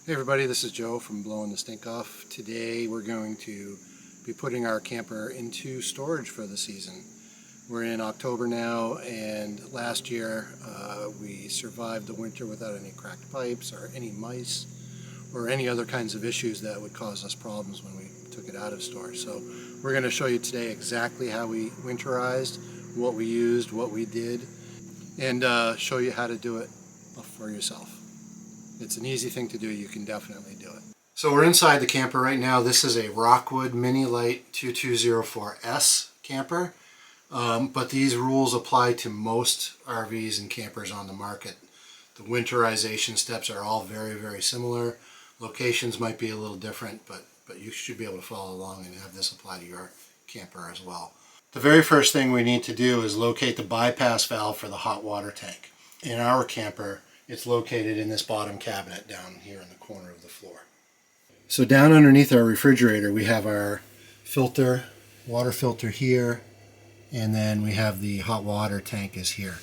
Hey everybody, this is Joe from Blowing the Stink Off. Today we're going to be putting our camper into storage for the season. We're in October now, and last year we survived the winter without any cracked pipes or any mice or any other kinds of issues that would cause us problems when we took it out of storage. So we're going to show you today exactly how we winterized, what we used, what we did, and show you how to do it for yourself. It's an easy thing to do. You can definitely do it. So we're inside the camper right now. This is a Rockwood Mini Lite 2204S camper, but these rules apply to most RVs and campers on the market. The winterization steps are all very, very similar. Locations might be a little different, but you should be able to follow along and have this apply to your camper as well. The very first thing we need to do is locate the bypass valve for the hot water tank. In our camper, it's located in this bottom cabinet down here in the corner of the floor. So down underneath our refrigerator we have our filter, water filter here, and then we have the hot water tank is here.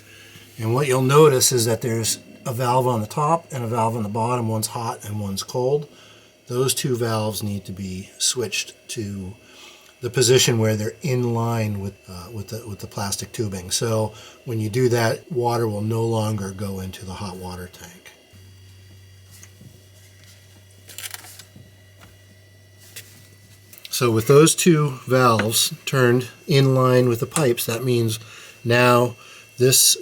And what you'll notice is that there's a valve on the top and a valve on the bottom. One's hot and one's cold. Those two valves need to be switched to the position where they're in line with the plastic tubing. So when you do that, water will no longer go into the hot water tank. So with those two valves turned in line with the pipes, that means now this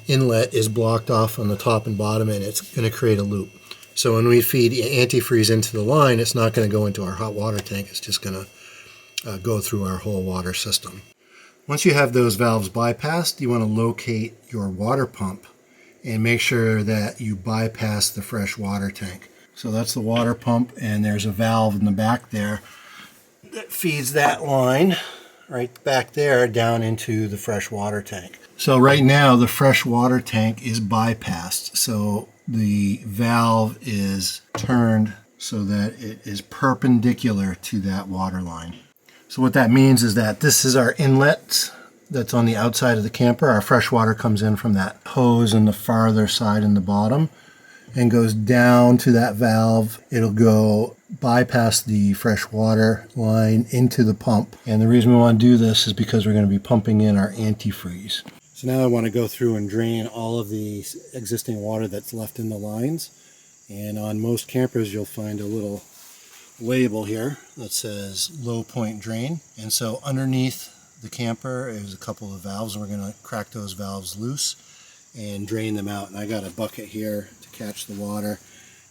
inlet is blocked off on the top and bottom, and it's going to create a loop. So when we feed antifreeze into the line, it's not going to go into our hot water tank. It's just going to go through our whole water system. Once you have those valves bypassed, you want to locate your water pump and make sure that you bypass the fresh water tank. So that's the water pump, and there's a valve in the back there that feeds that line right back there down into the fresh water tank. So right now the fresh water tank is bypassed, so the valve is turned so that it is perpendicular to that water line. So what that means is that this is our inlet that's on the outside of the camper. Our fresh water comes in from that hose on the farther side in the bottom and goes down to that valve. It'll go bypass the fresh water line into the pump. And the reason we want to do this is because we're going to be pumping in our antifreeze. So now I want to go through and drain all of the existing water that's left in the lines. And on most campers you'll find a little label here that says low point drain, and so underneath the camper is a couple of valves, and we're going to crack those valves loose and drain them out. And I got a bucket here to catch the water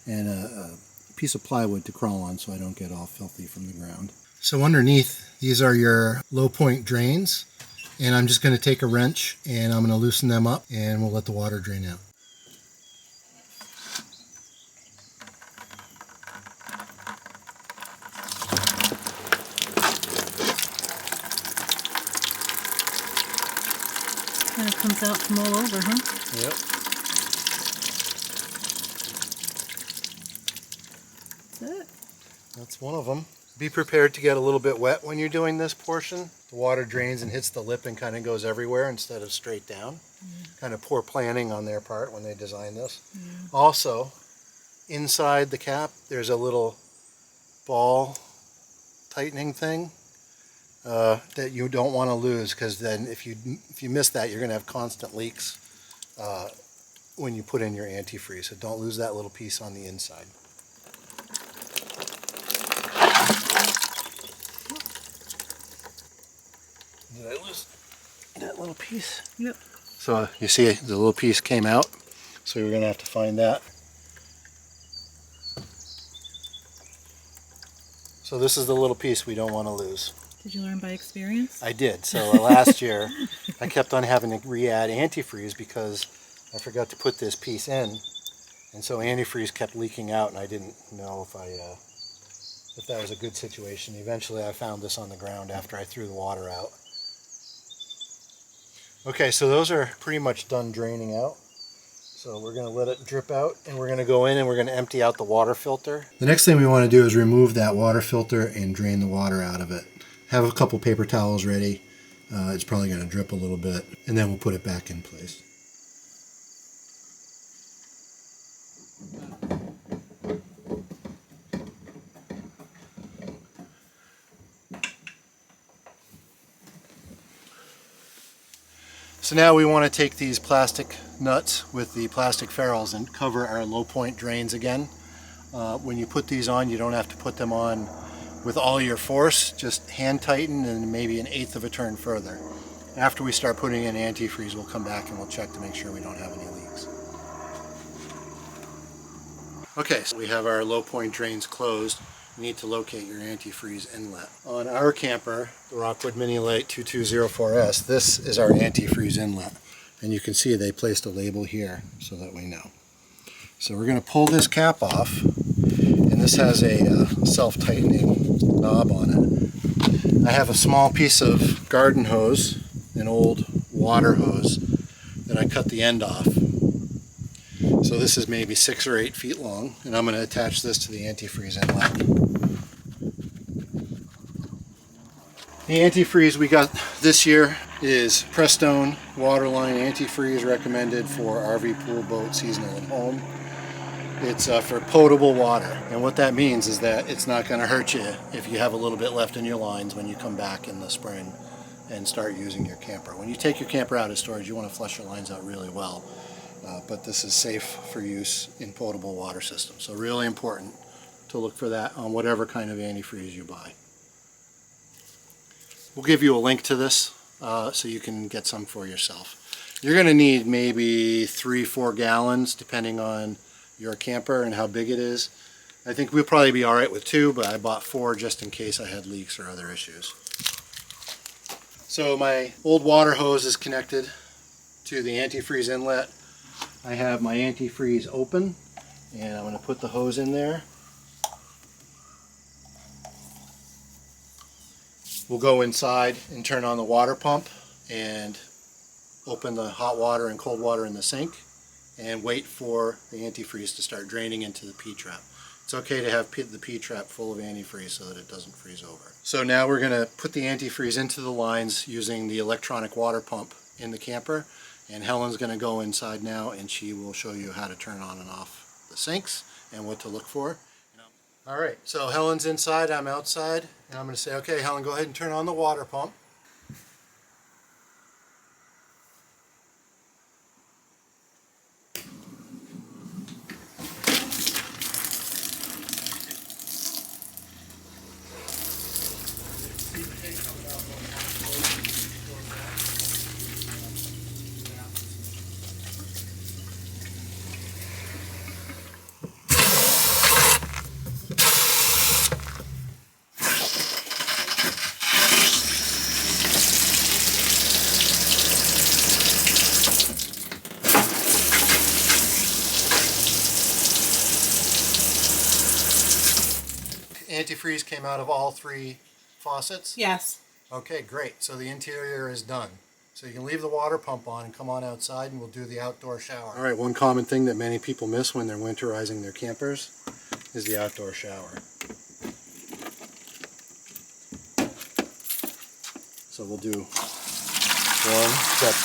and a piece of plywood to crawl on so I don't get all filthy from the ground. So underneath, these are your low point drains, and I'm just going to take a wrench and I'm going to loosen them up and we'll let the water drain out. And it comes out from all over, huh? Yep. That's it. That's one of them. Be prepared to get a little bit wet when you're doing this portion. The water drains and hits the lip and kind of goes everywhere instead of straight down. Kind of poor planning on their part when they designed this. Also, inside the cap, there's a little ball tightening thing that you don't want to lose, because then if you miss that, you're going to have constant leaks when you put in your antifreeze. So don't lose that little piece on the inside. Did I lose that little piece? Yep. So you see the little piece came out, so we're going to have to find that. So this is the little piece we don't want to lose. Did you learn by experience? I did. So last year I kept on having to re-add antifreeze because I forgot to put this piece in, and so antifreeze kept leaking out, and I didn't know if that was a good situation. Eventually I found this on the ground after I threw the water out. Okay, so those are pretty much done draining out. So we're going to let it drip out, and we're going to go in and we're going to empty out the water filter. The next thing we want to do is remove that water filter and drain the water out of it. Have a couple paper towels ready. It's probably going to drip a little bit, and then we'll put it back in place. So now we want to take these plastic nuts with the plastic ferrules and cover our low point drains again. When you put these on, you don't have to put them on with all your force, just hand tighten and maybe 1/8 of a turn further. After we start putting in antifreeze, we'll come back and we'll check to make sure we don't have any leaks. Okay, so we have our low point drains closed. You need to locate your antifreeze inlet. On our camper, the Rockwood Mini Lite 2204S, this is our antifreeze inlet. And you can see they placed a label here so that we know. So we're going to pull this cap off, and this has a self-tightening knob on it. I have a small piece of garden hose, an old water hose, that I cut the end off. So this is maybe 6 or 8 feet long, and I'm going to attach this to the antifreeze inlet. The antifreeze we got this year is Prestone Waterline antifreeze, recommended for RV, pool, boat, seasonal, and home. It's for potable water, and what that means is that it's not going to hurt you if you have a little bit left in your lines when you come back in the spring and start using your camper. When you take your camper out of storage, you want to flush your lines out really well, but this is safe for use in potable water systems. So really important to look for that on whatever kind of antifreeze you buy. We'll give you a link to this so you can get some for yourself. You're going to need maybe 3-4 gallons depending on your camper and how big it is. I think we'll probably be alright with 2, but I bought 4 just in case I had leaks or other issues. So my old water hose is connected to the antifreeze inlet. I have my antifreeze open, and I'm going to put the hose in there. We'll go inside and turn on the water pump and open the hot water and cold water in the sink and wait for the antifreeze to start draining into the P-trap. It's okay to have the P-trap full of antifreeze so that it doesn't freeze over. So now we're going to put the antifreeze into the lines using the electronic water pump in the camper, and Helen's going to go inside now and she will show you how to turn on and off the sinks and what to look for. Alright, so Helen's inside, I'm outside, and I'm going to say, okay Helen, go ahead and turn on the water pump. Antifreeze came out of all 3 faucets? Yes. Okay, great. So the interior is done. So you can leave the water pump on and come on outside and we'll do the outdoor shower. Alright, one common thing that many people miss when they're winterizing their campers is the outdoor shower. So we'll do one step.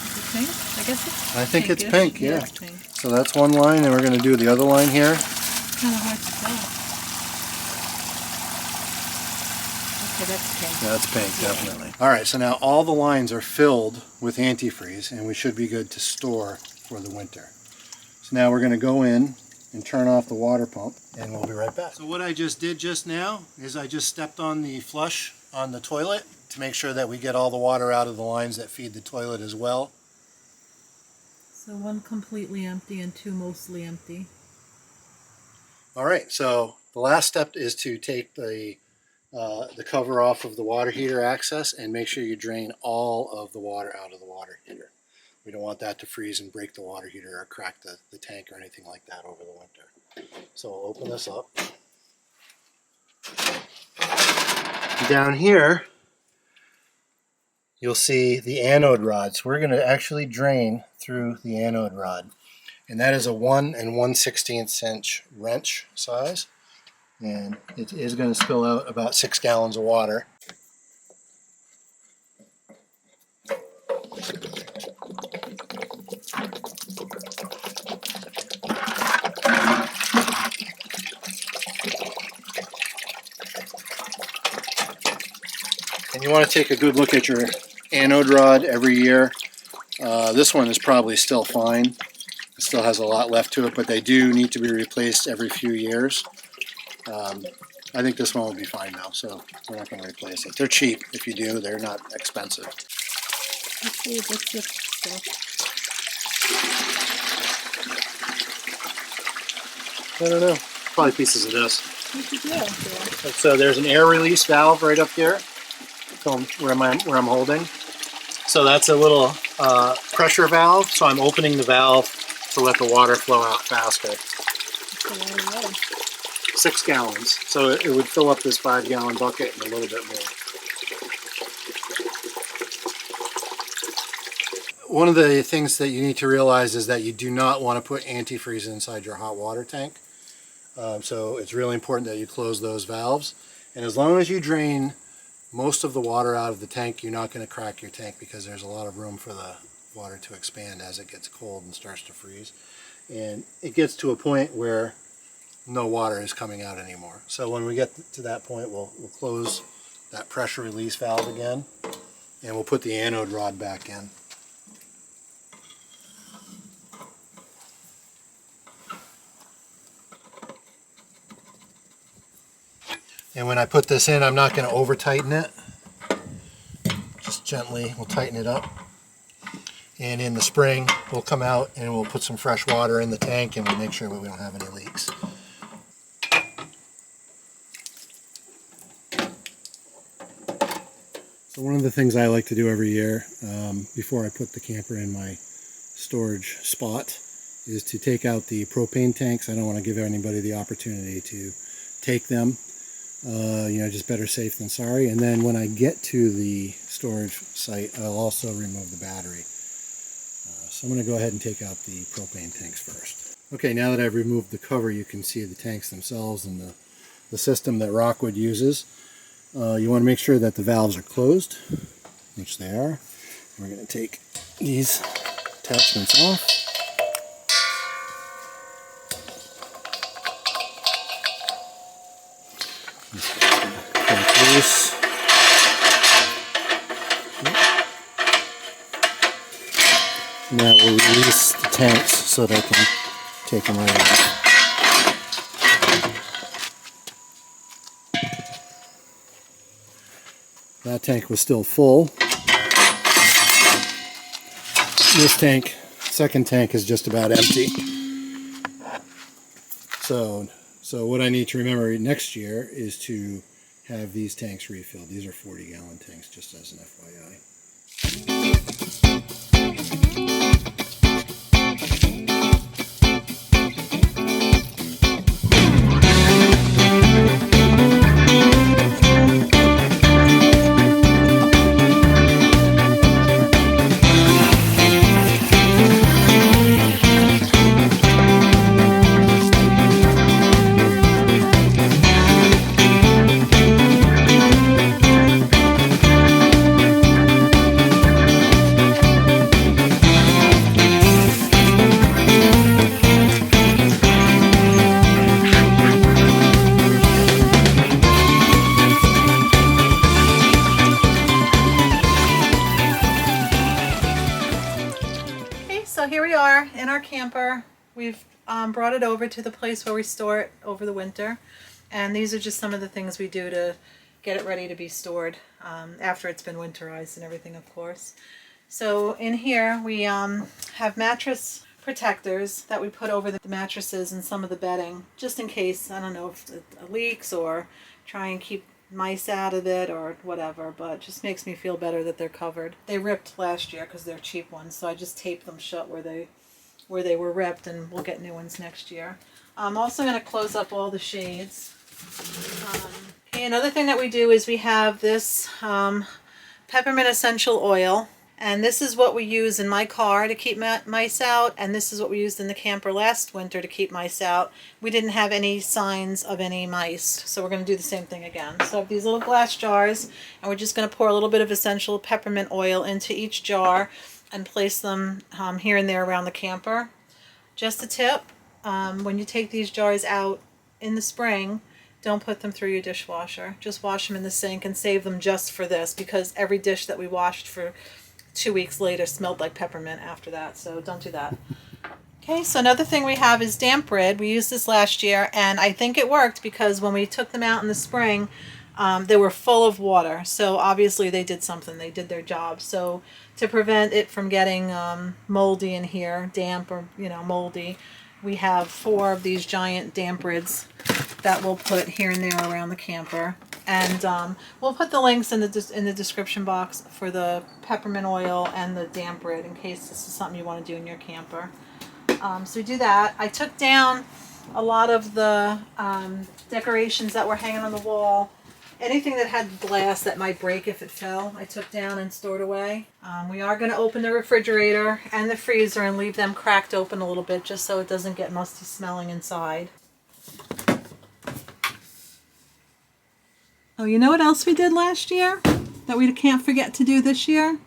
Is it pink? I guess it's I think it's pinkish. pink, yeah. It's pink. So that's one line, and we're going to do the other line here. Kind of hard to tell. Okay, that's pink. That's pink, definitely. Alright, so now all the lines are filled with antifreeze, and we should be good to store for the winter. So now we're going to go in and turn off the water pump, and we'll be right back. So what I just did just now is I just stepped on the flush on the toilet to make sure that we get all the water out of the lines that feed the toilet as well. So 1 completely empty and 2 mostly empty. Alright, so the last step is to take the cover off of the water heater access and make sure you drain all of the water out of the water heater. We don't want that to freeze and break the water heater or crack the tank or anything like that over the winter. So we'll open this up. Down here, you'll see the anode rod. So we're going to actually drain through the anode rod. And that is a 1 1/16 inch wrench size. And it is going to spill out about 6 gallons of water. And you want to take a good look at your anode rod every year. This one is probably still fine. It still has a lot left to it, but they do need to be replaced every few years. I think this one will be fine now, so we're not going to replace it. They're cheap if you do. They're not expensive. Actually, what's this stuff? I don't know. Probably pieces of this. What is that? So there's an air release valve right up here, where I'm holding. So that's a little pressure valve. So I'm opening the valve to let the water flow out faster. That's a lot of water. 6 gallons. So it would fill up this 5-gallon bucket and a little bit more. One of the things that you need to realize is that you do not want to put antifreeze inside your hot water tank. So it's really important that you close those valves. And as long as you drain most of the water out of the tank, you're not going to crack your tank because there's a lot of room for the water to expand as it gets cold and starts to freeze. And it gets to a point where no water is coming out anymore. So when we get to that point, we'll close that pressure release valve again, and we'll put the anode rod back in. And when I put this in, I'm not going to over tighten it. Just gently, we'll tighten it up. And in the spring, we'll come out and we'll put some fresh water in the tank and we'll make sure that we don't have any leaks. So one of the things I like to do every year, before I put the camper in my storage spot, is to take out the propane tanks. I don't want to give anybody the opportunity to take them. Just better safe than sorry. And then when I get to the storage site, I'll also remove the battery. So I'm going to go ahead and take out the propane tanks first. Okay, now that I've removed the cover, you can see the tanks themselves and the system that Rockwood uses. You want to make sure that the valves are closed, which they are. We're going to take these attachments off. Loose. And that will release the tanks so that I can take them right out. That tank was still full. This tank, second tank, is just about empty. So what I need to remember next year is to have these tanks refilled. These are 40-gallon tanks, just as an FYI. So here we are in our camper. We've brought it over to the place where we store it over the winter. And these are just some of the things we do to get it ready to be stored after it's been winterized and everything, of course. So in here we have mattress protectors that we put over the mattresses and some of the bedding, just in case, I don't know, if it leaks, or try and keep mice out of it or whatever, but it just makes me feel better that they're covered. They ripped last year because they're cheap ones, so I just taped them shut where they were ripped, and we'll get new ones next year. I'm also going to close up all the shades. Another thing that we do is we have this peppermint essential oil, and this is what we use in my car to keep mice out, and this is what we used in the camper last winter to keep mice out. We didn't have any signs of any mice, so we're going to do the same thing again. So I have these little glass jars, and we're just going to pour a little bit of essential peppermint oil into each jar and place them here and there around the camper. Just a tip, when you take these jars out in the spring, don't put them through your dishwasher. Just wash them in the sink and save them just for this, because every dish that we washed for 2 weeks later smelled like peppermint after that, so don't do that. Okay, so another thing we have is damp bread. We used this last year, and I think it worked because when we took them out in the spring, they were full of water. So obviously they did something. They did their job. So to prevent it from getting moldy in here, damp or moldy, we have 4 of these giant damp breads that we'll put here and there around the camper. And we'll put the links in the description box for the peppermint oil and the damp bread in case this is something you want to do in your camper. So we do that. I took down a lot of the decorations that were hanging on the wall. Anything that had glass that might break if it fell, I took down and stored away. We are going to open the refrigerator and the freezer and leave them cracked open a little bit just so it doesn't get musty smelling inside. Oh, you know what else we did last year that we can't forget to do this year?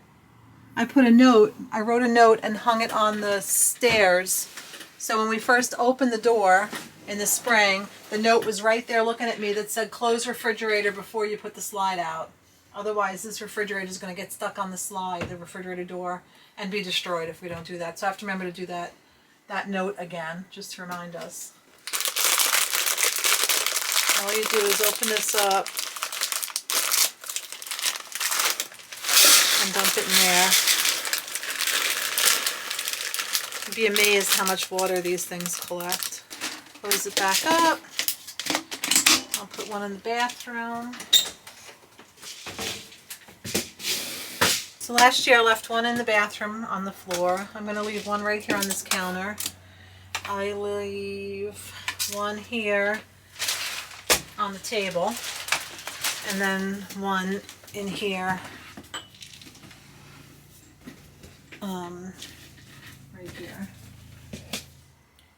I wrote a note and hung it on the stairs. So when we first opened the door in the spring, the note was right there looking at me that said, close refrigerator before you put the slide out. Otherwise, this refrigerator is going to get stuck on the slide, the refrigerator door, and be destroyed if we don't do that. So I have to remember to do that note again, just to remind us. All you do is open this up and dump it in there. You'd be amazed how much water these things collect. Close it back up. I'll put one in the bathroom. So last year I left one in the bathroom on the floor. I'm going to leave one right here on this counter. I leave one here on the table, and then one in here right here.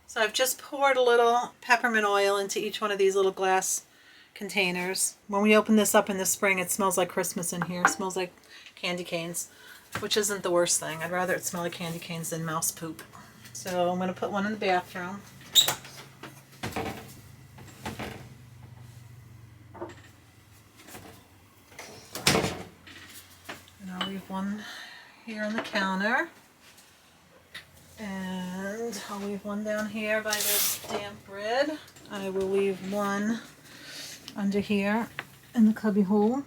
So I've just poured a little peppermint oil into each one of these little glass containers. When we open this up in the spring, it smells like Christmas in here. It smells like candy canes, which isn't the worst thing. I'd rather it smell like candy canes than mouse poop. So I'm going to put one in the bathroom. And I'll leave one here on the counter. And I'll leave one down here by this damp bread. I will leave one under here in the cubby hole.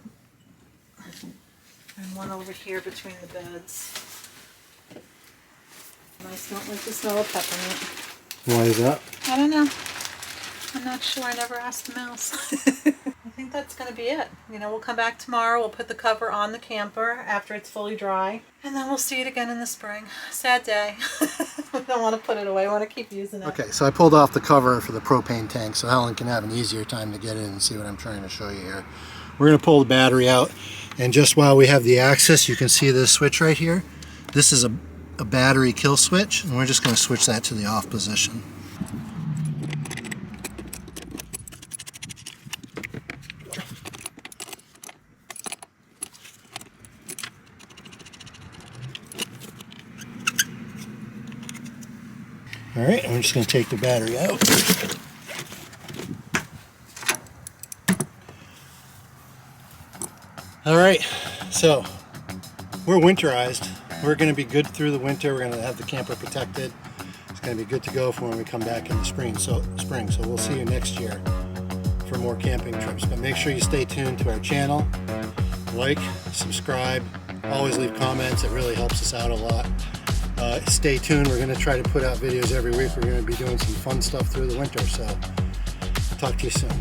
And one over here between the beds. Mice don't like the smell of peppermint. Why is that? I don't know. I'm not sure. I never asked the mouse. I think that's going to be it. We'll come back tomorrow. We'll put the cover on the camper after it's fully dry. And then we'll see it again in the spring. Sad day. I don't want to put it away. I want to keep using it. Okay, so I pulled off the cover for the propane tank so Helen can have an easier time to get in and see what I'm trying to show you here. We're going to pull the battery out, and just while we have the access, you can see this switch right here. This is a battery kill switch, and we're just going to switch that to the off position. All right, and we're just going to take the battery out. All right, so we're winterized. We're going to be good through the winter. We're going to have the camper protected. It's going to be good to go for when we come back in the spring. So we'll see you next year for more camping trips. But make sure you stay tuned to our channel. Like, subscribe, always leave comments. It really helps us out a lot. Stay tuned. We're going to try to put out videos every week. We're going to be doing some fun stuff through the winter. So I'll talk to you soon.